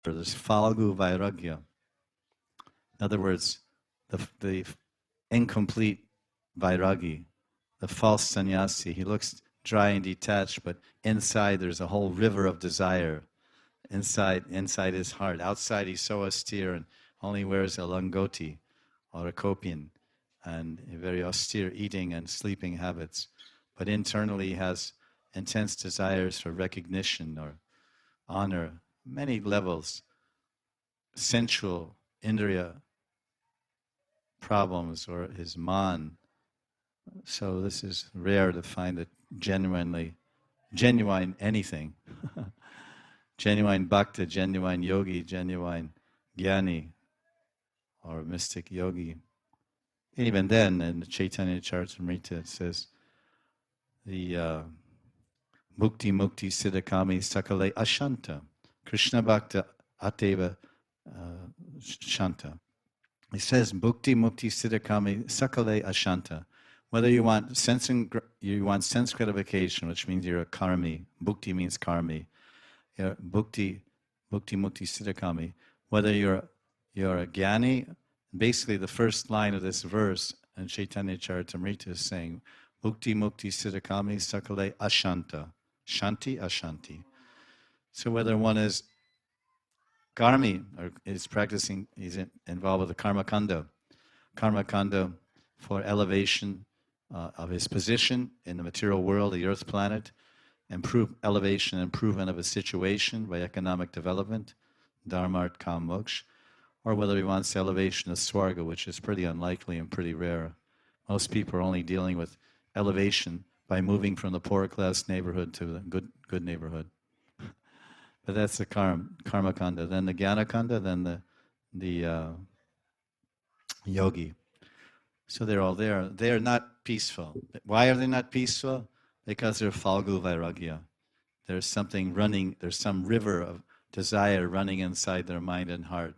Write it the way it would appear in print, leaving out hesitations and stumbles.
There's Falgu Vairagya. In other words, the incomplete Vairagi, the false sannyasi. He looks dry and detached, but inside there's a whole river of desire. Inside his heart. Outside he's so austere and only wears a langoti or a kopian and very austere eating and sleeping habits. But internally he has intense desires for recognition or honor, many levels, sensual, indriya problems or his man. So this is rare to find a genuine anything. Genuine bhakta, genuine yogi, genuine jnani, or mystic yogi. And even then, in the Chaitanya Charitamrita, it says, the mukti siddhakami sakale ashanta, Krishna bhakta ateva shanta. He says, mukti siddhakami sakale ashanta. Whether you want sense gratification, which means you're a karmi, bhukti means karmi, bhukti siddhakami, whether you're a jnani. Basically the first line of this verse in Chaitanya Charitamrita is saying bhukti siddhakami sakale ashanta, shanti ashanti. So whether one is karmi or is practicing, he's involved with the karma kanda for elevation of his position in the material world, the earth planet, elevation and improvement of his situation by economic development, dharma, art, kam, moksha, or whether he wants elevation of swarga, which is pretty unlikely and pretty rare. Most people are only dealing with elevation by moving from the poor class neighborhood to the good neighborhood. But that's the karma kanda. Then the jnana kanda, then the yogi. So they're all there. They are not peaceful. Why are they not peaceful? Because they're falgu vairagya. There's something running, there's some river of desire running inside their mind and heart.